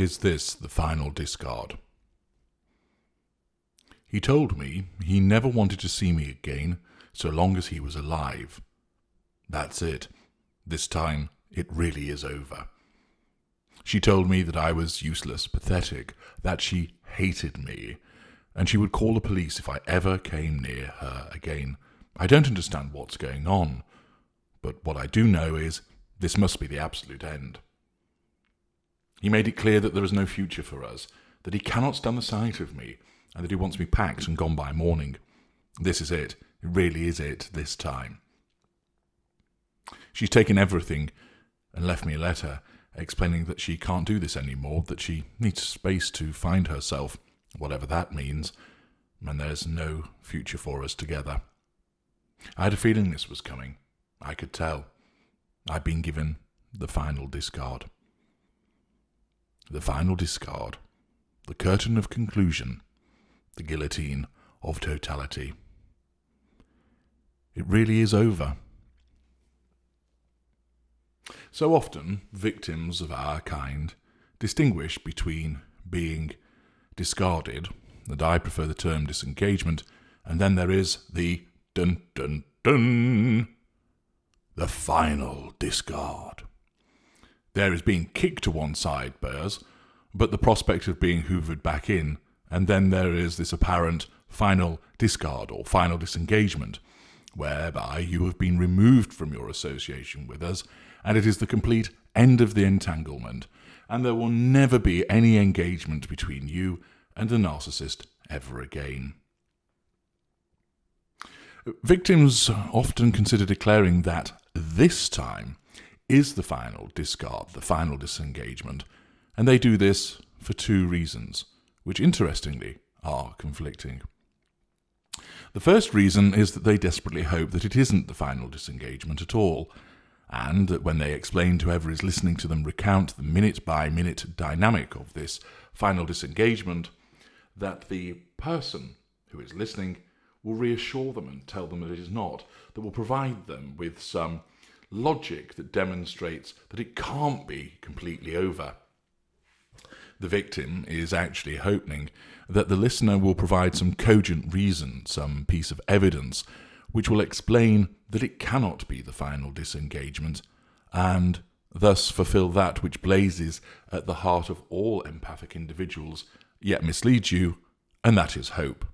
Is this the final discard? He told me he never wanted to see me again so long as he was alive. That's it. This time, it really is over. She told me that I was useless, pathetic, that she hated me, and she would call the police if I ever came near her again. I don't understand what's going on, but what I do know is this must be the absolute end. He made it clear that there is no future for us, that he cannot stand the sight of me, and that he wants me packed and gone by morning. This is it. It really is it this time. She's taken everything and left me a letter explaining that she can't do this anymore, that she needs space to find herself, whatever that means, and there's no future for us together. I had a feeling this was coming. I could tell. I'd been given the final discard. The final discard. The curtain of conclusion. The guillotine of totality. It really is over. So often, victims of our kind distinguish between being discarded, and I prefer the term disengagement, and then there is the dun dun dun, the final discard. There is being kicked to one side, bears, but the prospect of being hoovered back in, and then there is this apparent final discard or final disengagement, whereby you have been removed from your association with us, and it is the complete end of the entanglement, and there will never be any engagement between you and the narcissist ever again. Victims often consider declaring that this time is the final discard, the final disengagement, and they do this for two reasons, which interestingly are conflicting. The first reason is that they desperately hope that it isn't the final disengagement at all, and that when they explain to whoever is listening to them recount the minute-by-minute dynamic of this final disengagement, that the person who is listening will reassure them and tell them that it is not, that will provide them with some logic that demonstrates that it can't be completely over. The victim is actually hoping that the listener will provide some cogent reason, some piece of evidence, which will explain that it cannot be the final disengagement, and thus fulfill that which blazes at the heart of all empathic individuals, yet misleads you, and that is hope.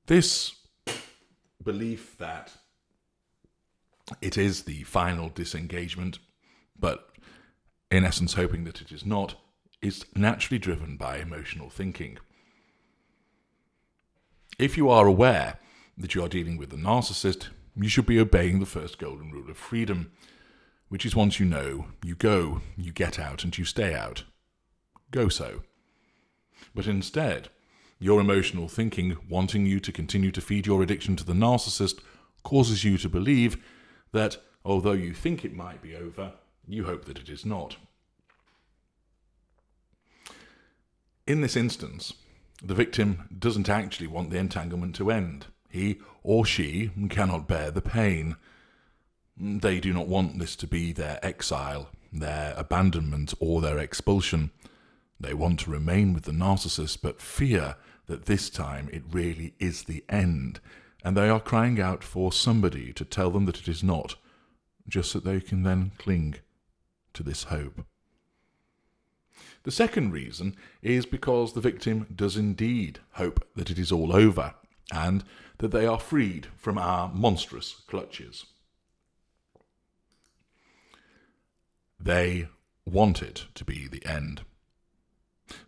This belief that it is the final disengagement, but in essence hoping that it is not, is naturally driven by emotional thinking. If you are aware that you are dealing with a narcissist, you should be obeying the first golden rule of freedom, which is once you know, you go, you get out, and you stay out. Go so. But instead, your emotional thinking, wanting you to continue to feed your addiction to the narcissist, causes you to believe that, although you think it might be over, you hope that it is not. In this instance, the victim doesn't actually want the entanglement to end. He or she cannot bear the pain. They do not want this to be their exile, their abandonment, or their expulsion. They want to remain with the narcissist, but fear that this time it really is the end, and they are crying out for somebody to tell them that it is not, just that they can then cling to this hope. The second reason is because the victim does indeed hope that it is all over, and that they are freed from our monstrous clutches. They want it to be the end.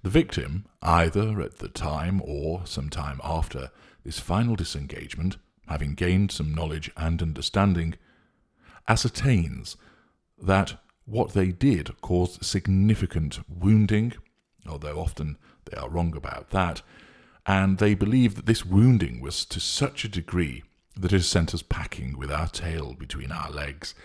The victim, either at the time or some time after this final disengagement, having gained some knowledge and understanding, ascertains that what they did caused significant wounding, although often they are wrong about that, and they believe that this wounding was to such a degree that it has sent us packing with our tail between our legs,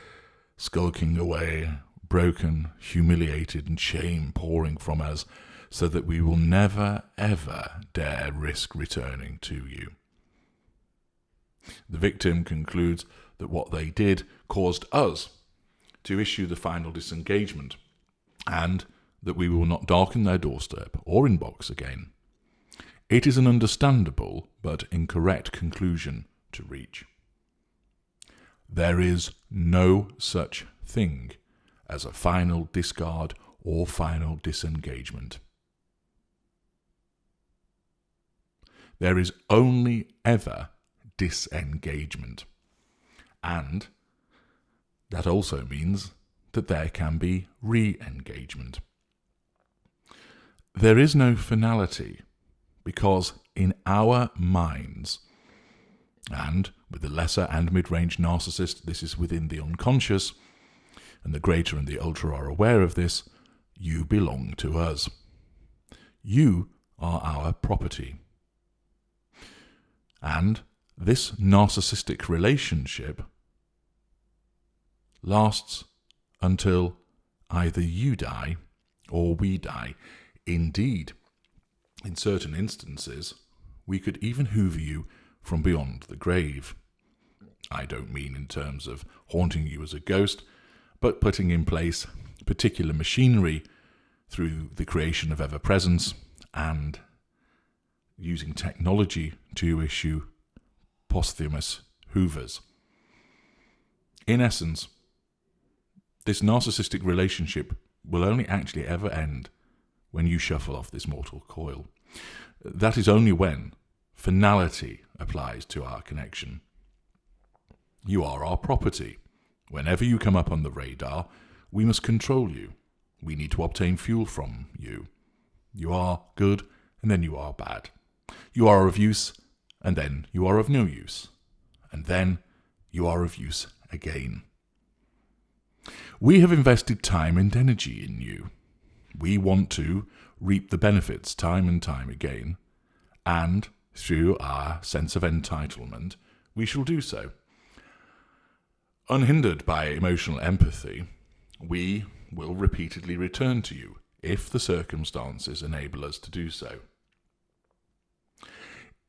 skulking away, broken, humiliated, and shame pouring from us, so that we will never, ever dare risk returning to you. The victim concludes that what they did caused us to issue the final disengagement, and that we will not darken their doorstep or inbox again. It is an understandable but incorrect conclusion to reach. There is no such thing as a final discard or final disengagement. There is only ever disengagement, and that also means that there can be re-engagement. There is no finality, because in our minds, and with the lesser and mid-range narcissist, this is within the unconscious, and the greater and the ultra are aware of this, you belong to us. You are our property. And this narcissistic relationship lasts until either you die or we die. Indeed, in certain instances, we could even hoover you from beyond the grave. I don't mean in terms of haunting you as a ghost, but putting in place particular machinery through the creation of ever-presence and using technology to issue posthumous hoovers. In essence, this narcissistic relationship will only actually ever end when you shuffle off this mortal coil. That is only when finality applies to our connection. You are our property. Whenever you come up on the radar, we must control you. We need to obtain fuel from you. You are good, and then you are bad. You are of use, and then you are of no use. And then you are of use again. We have invested time and energy in you. We want to reap the benefits time and time again, and through our sense of entitlement, we shall do so. Unhindered by emotional empathy, we will repeatedly return to you if the circumstances enable us to do so.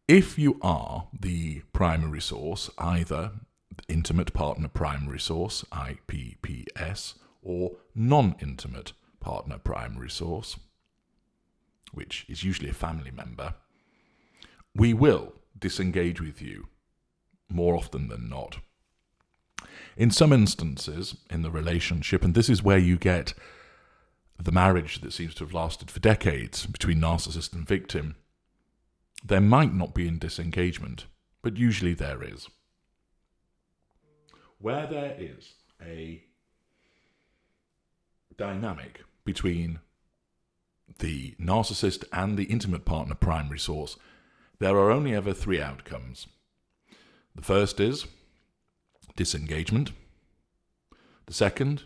If you are the primary source, either intimate partner primary source, IPPS, or non-intimate partner primary source, which is usually a family member, we will disengage with you more often than not. In some instances in the relationship, and this is where you get the marriage that seems to have lasted for decades between narcissist and victim, there might not be in disengagement, but usually there is. Where there is a dynamic between the narcissist and the intimate partner primary source, there are only ever three outcomes. The first is disengagement. The second,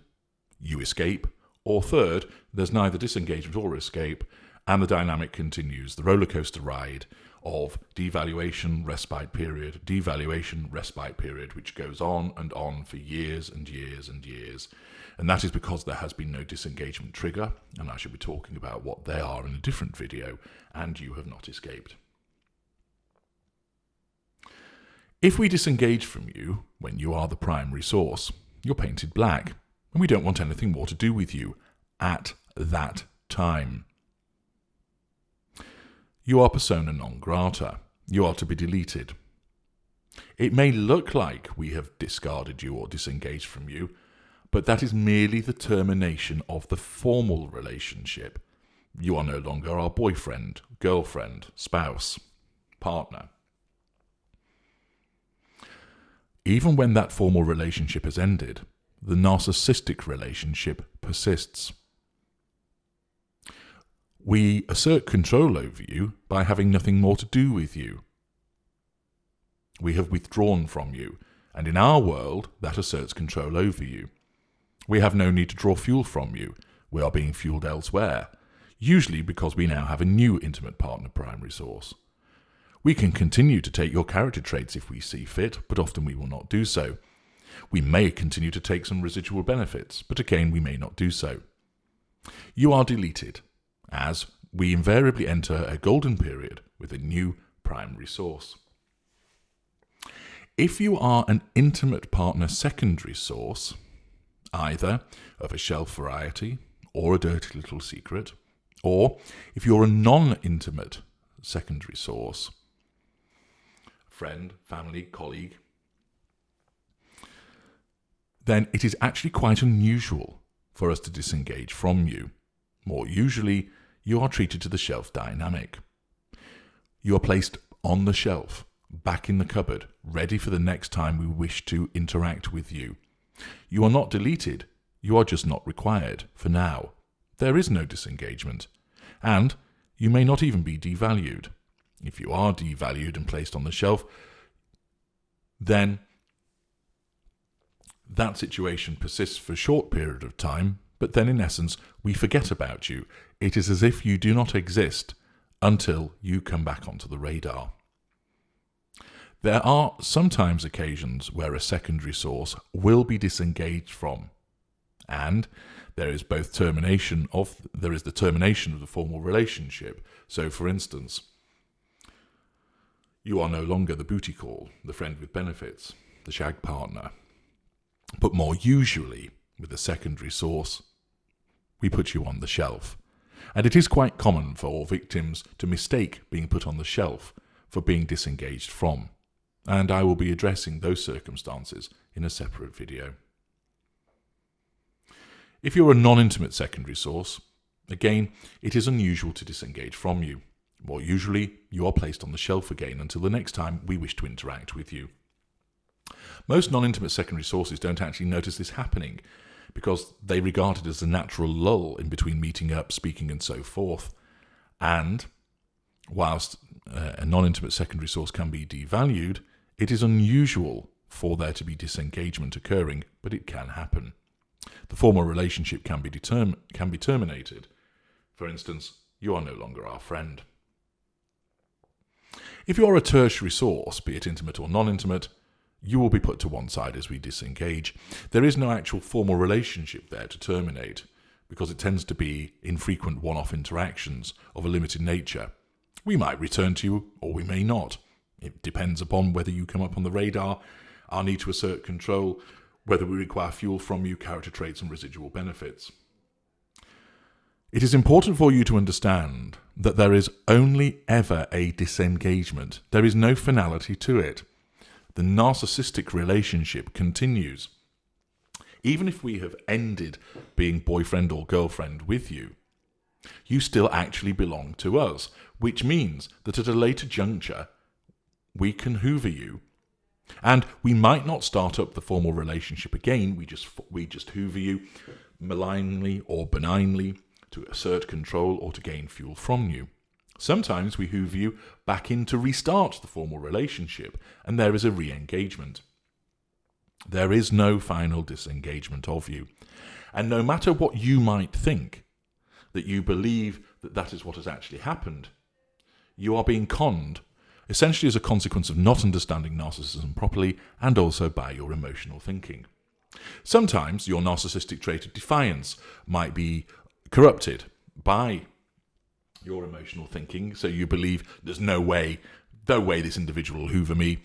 you escape. Or third, there's neither disengagement or escape, and the dynamic continues, the roller coaster ride of devaluation, respite period, devaluation, respite period, which goes on for years and years and years. And that is because there has been no disengagement trigger, and I shall be talking about what they are in a different video, and you have not escaped. If we disengage from you when you are the primary source, you're painted black, and we don't want anything more to do with you at that time. You are persona non grata. You are to be deleted. It may look like we have discarded you or disengaged from you, but that is merely the termination of the formal relationship. You are no longer our boyfriend, girlfriend, spouse, partner. Even when that formal relationship has ended, the narcissistic relationship persists. We assert control over you by having nothing more to do with you. We have withdrawn from you, and in our world, that asserts control over you. We have no need to draw fuel from you. We are being fueled elsewhere, usually because we now have a new intimate partner primary source. We can continue to take your character traits if we see fit, but often we will not do so. We may continue to take some residual benefits, but again we may not do so. You are deleted, as we invariably enter a golden period with a new primary source. If you are an intimate partner secondary source, either of a shelf variety or a dirty little secret, or if you're a non-intimate secondary source, friend, family, colleague, then it is actually quite unusual for us to disengage from you. More usually, you are treated to the shelf dynamic. You are placed on the shelf, back in the cupboard, ready for the next time we wish to interact with you. You are not deleted, you are just not required, for now. There is no disengagement, and you may not even be devalued. If you are devalued and placed on the shelf, then that situation persists for a short period of time, but then in essence, we forget about you. It is as if you do not exist until you come back onto the radar. There are sometimes occasions where a secondary source will be disengaged from, and there is the termination of the formal relationship. So, for instance, you are no longer the booty call, the friend with benefits, the shag partner. But more usually, with a secondary source, we put you on the shelf. And it is quite common for victims to mistake being put on the shelf for being disengaged from. And I will be addressing those circumstances in a separate video. If you're a non-intimate secondary source, again, it is unusual to disengage from you. More usually, you are placed on the shelf again until the next time we wish to interact with you. Most non-intimate secondary sources don't actually notice this happening because they regard it as a natural lull in between meeting up, speaking and so forth. And whilst a non-intimate secondary source can be devalued, it is unusual for there to be disengagement occurring, but it can happen. The formal relationship can be terminated. For instance, you are no longer our friend. If you are a tertiary source, be it intimate or non-intimate, you will be put to one side as we disengage. There is no actual formal relationship there to terminate, because it tends to be infrequent one-off interactions of a limited nature. We might return to you, or we may not. It depends upon whether you come up on the radar, our need to assert control, whether we require fuel from you, character traits and residual benefits. It is important for you to understand that there is only ever a disengagement. There is no finality to it. The narcissistic relationship continues. Even if we have ended being boyfriend or girlfriend with you, you still actually belong to us, which means that at a later juncture, we can hoover you, and we might not start up the formal relationship again. We just hoover you malignly or benignly to assert control or to gain fuel from you. Sometimes we hoover you back in to restart the formal relationship, and there is a re-engagement. There is no final disengagement of you. And no matter what you might think, that you believe that that is what has actually happened, you are being conned, essentially as a consequence of not understanding narcissism properly and also by your emotional thinking. Sometimes your narcissistic trait of defiance might be corrupted by your emotional thinking, so you believe there's no way this individual will hoover me,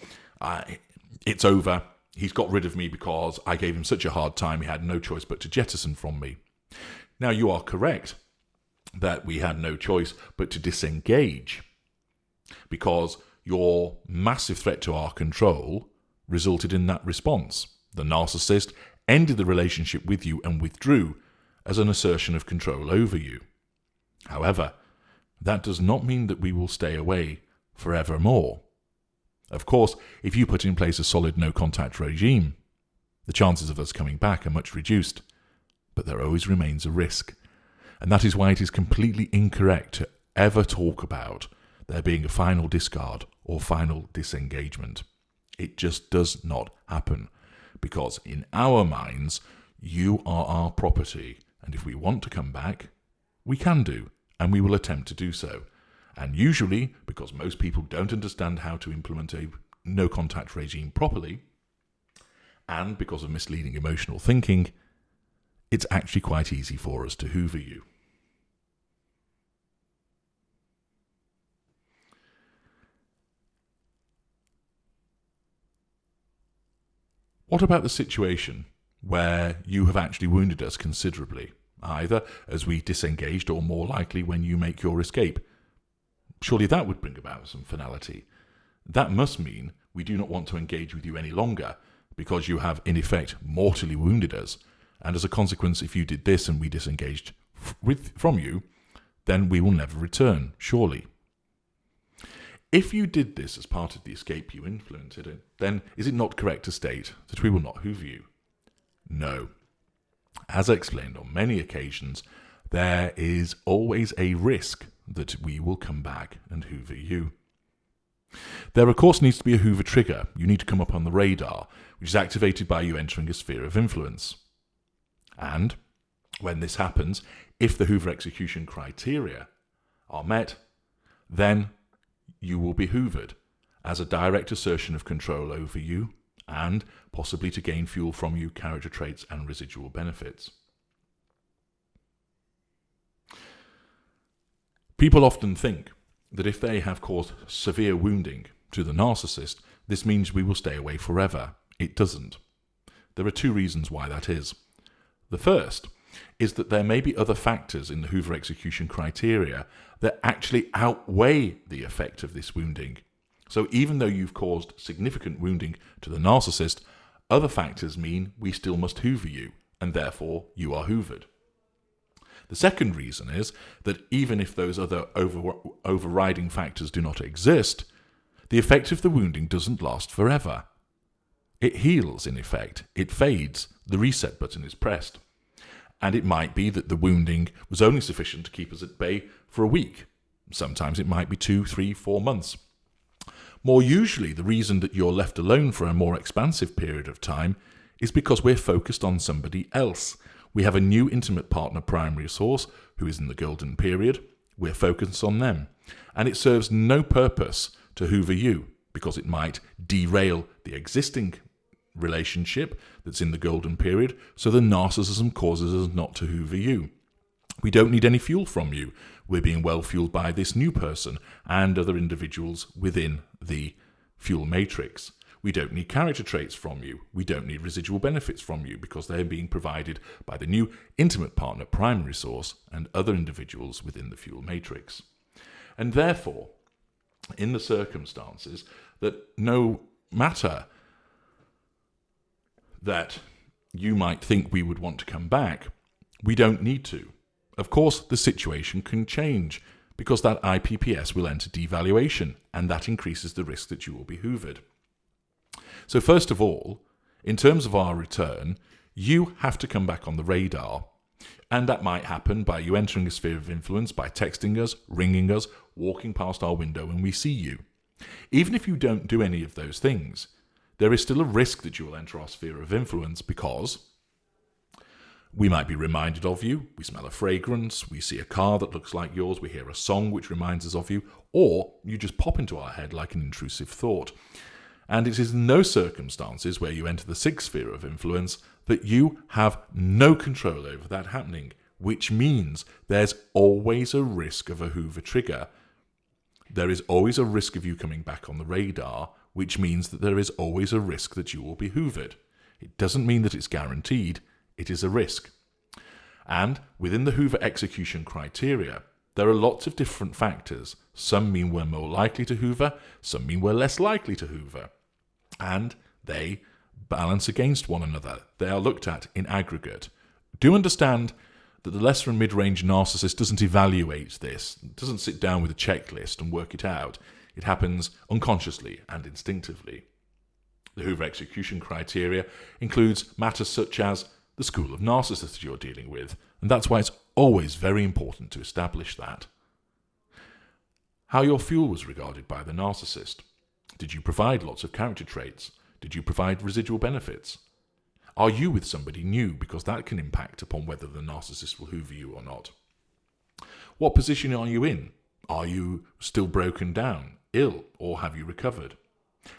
it's over, he's got rid of me because I gave him such a hard time, he had no choice but to jettison from me. Now you are correct that we had no choice but to disengage, because your massive threat to our control resulted in that response. The narcissist ended the relationship with you and withdrew as an assertion of control over you. However, that does not mean that we will stay away forevermore. Of course, if you put in place a solid no-contact regime, the chances of us coming back are much reduced, but there always remains a risk. And that is why it is completely incorrect to ever talk about there being a final discard or final disengagement. It just does not happen, because in our minds, you are our property, and if we want to come back, we can do, and we will attempt to do so. And usually, because most people don't understand how to implement a no-contact regime properly, and because of misleading emotional thinking, it's actually quite easy for us to hoover you. What about the situation where you have actually wounded us considerably, either as we disengaged or more likely when you make your escape? Surely that would bring about some finality. That must mean we do not want to engage with you any longer because you have in effect mortally wounded us, and as a consequence, if you did this and we disengaged from you, then we will never return, surely. If you did this as part of the escape you influenced, then is it not correct to state that we will not hoover you? No. As I explained on many occasions, there is always a risk that we will come back and hoover you. There, of course, needs to be a hoover trigger. You need to come up on the radar, which is activated by you entering a sphere of influence. And when this happens, if the hoover execution criteria are met, then you will be hoovered as a direct assertion of control over you and possibly to gain fuel from you, character traits and residual benefits. People often think that if they have caused severe wounding to the narcissist, this means we will stay away forever. It doesn't. There are two reasons why that is. The first is that there may be other factors in the Hoover execution criteria that actually outweigh the effect of this wounding. So even though you've caused significant wounding to the narcissist, other factors mean we still must hoover you, and therefore you are hoovered. The second reason is that even if those other overriding factors do not exist, the effect of the wounding doesn't last forever. It heals, in effect. It fades. The reset button is pressed. And it might be that the wounding was only sufficient to keep us at bay for a week. Sometimes it might be 2, 3, 4 months. More usually, the reason that you're left alone for a more expansive period of time is because we're focused on somebody else. We have a new intimate partner primary source who is in the golden period. We're focused on them. And it serves no purpose to hoover you because it might derail the existing relationship that's in the golden period, so the narcissism causes us not to hoover you. We don't need any fuel from you. We're being well fueled by this new person and other individuals within the fuel matrix. We don't need character traits from you. We don't need residual benefits from you because they're being provided by the new intimate partner primary source and other individuals within the fuel matrix. And therefore, in the circumstances that no matter that you might think we would want to come back, we don't need to. Of course, the situation can change because that IPPS will enter devaluation, and that increases the risk that you will be hoovered. So first of all, in terms of our return, you have to come back on the radar, and that might happen by you entering a sphere of influence, by texting us, ringing us, walking past our window when we see you. Even if you don't do any of those things, there is still a risk that you will enter our sphere of influence because we might be reminded of you, we smell a fragrance, we see a car that looks like yours, we hear a song which reminds us of you, or you just pop into our head like an intrusive thought. And it is in those circumstances where you enter the sixth sphere of influence that you have no control over that happening, which means there's always a risk of a Hoover trigger. There is always a risk of you coming back on the radar, which means that there is always a risk that you will be hoovered. It doesn't mean that it's guaranteed, it is a risk. And within the Hoover execution criteria, there are lots of different factors. Some mean we're more likely to hoover, some mean we're less likely to hoover. And they balance against one another. They are looked at in aggregate. Do understand that the lesser and mid-range narcissist doesn't evaluate this, doesn't sit down with a checklist and work it out. It happens unconsciously and instinctively. The Hoover execution criteria includes matters such as the school of narcissists you're dealing with, and that's why it's always very important to establish that. How your fuel was regarded by the narcissist. Did you provide lots of character traits? Did you provide residual benefits? Are you with somebody new? Because that can impact upon whether the narcissist will hoover you or not. What position are you in? Are you still broken down, ill, or have you recovered?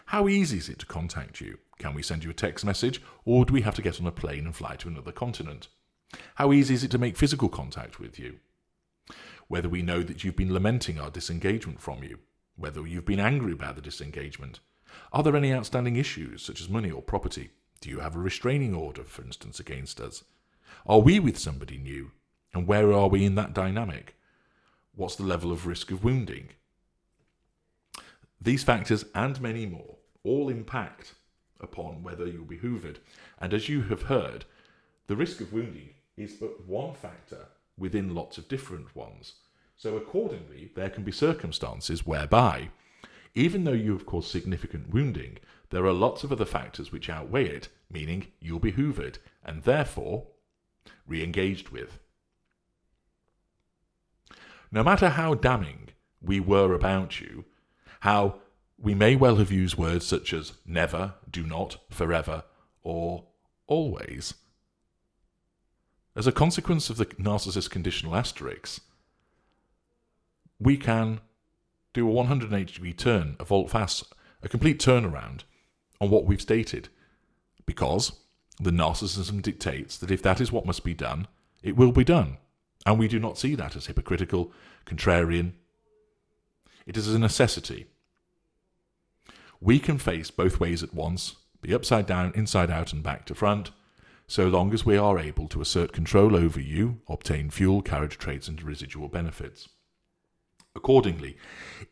How easy is it to contact you? Can we send you a text message, or do we have to get on a plane and fly to another continent? How easy is it to make physical contact with you? Whether we know that you've been lamenting our disengagement from you, whether you've been angry about the disengagement. Are there any outstanding issues, such as money or property? Do you have a restraining order, for instance, against us? Are we with somebody new? And where are we in that dynamic? What's the level of risk of wounding? These factors and many more all impact upon whether you'll be hoovered. And as you have heard, the risk of wounding is but one factor within lots of different ones. So accordingly, there can be circumstances whereby, even though you have caused significant wounding, there are lots of other factors which outweigh it, meaning you'll be hoovered and therefore re-engaged with. No matter how damning we were about you, how we may well have used words such as never, do not, forever, or always, as a consequence of the narcissist conditional asterisk, we can do a 180-degree turn, a volte-face, a complete turnaround on what we've stated, because the narcissism dictates that if that is what must be done, it will be done. And we do not see that as hypocritical, contrarian. It is a necessity. We can face both ways at once, be upside down, inside out, and back to front, so long as we are able to assert control over you, obtain fuel, carriage traits, and residual benefits. Accordingly,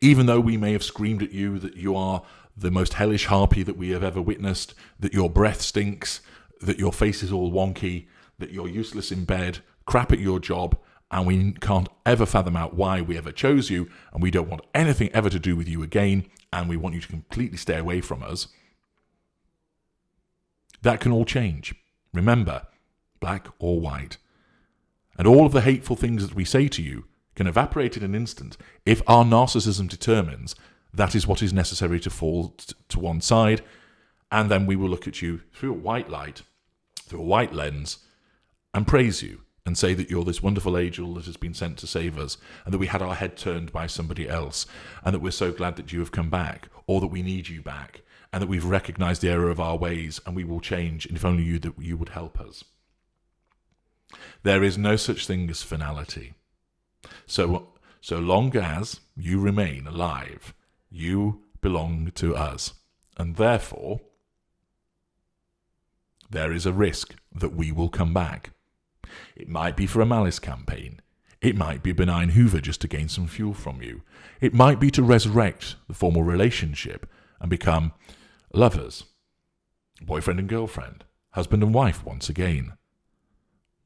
even though we may have screamed at you that you are the most hellish harpy that we have ever witnessed, that your breath stinks, that your face is all wonky, that you're useless in bed, crap at your job, and we can't ever fathom out why we ever chose you, and we don't want anything ever to do with you again, and we want you to completely stay away from us, that can all change. Remember, black or white. And all of the hateful things that we say to you can evaporate in an instant if our narcissism determines that is what is necessary to fall to one side, and then we will look at you through a white light, through a white lens, and praise you and say that you're this wonderful angel that has been sent to save us, and that we had our head turned by somebody else, and that we're so glad that you have come back, or that we need you back, and that we've recognized the error of our ways, and we will change, and if only you would help us. There is no such thing as finality. So long as you remain alive, you belong to us, and therefore there is a risk that we will come back. It might be for a malice campaign. It might be a benign Hoover just to gain some fuel from you. It might be to resurrect the formal relationship and become lovers, boyfriend and girlfriend, husband and wife once again.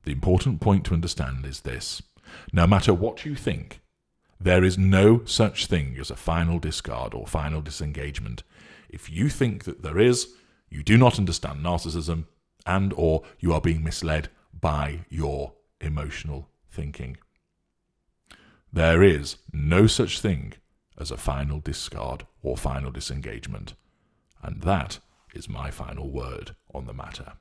The important point to understand is this: no matter what you think, there is no such thing as a final discard or final disengagement. If you think that there is, you do not understand narcissism, and or you are being misled by your emotional thinking. There is no such thing as a final discard or final disengagement. And that is my final word on the matter.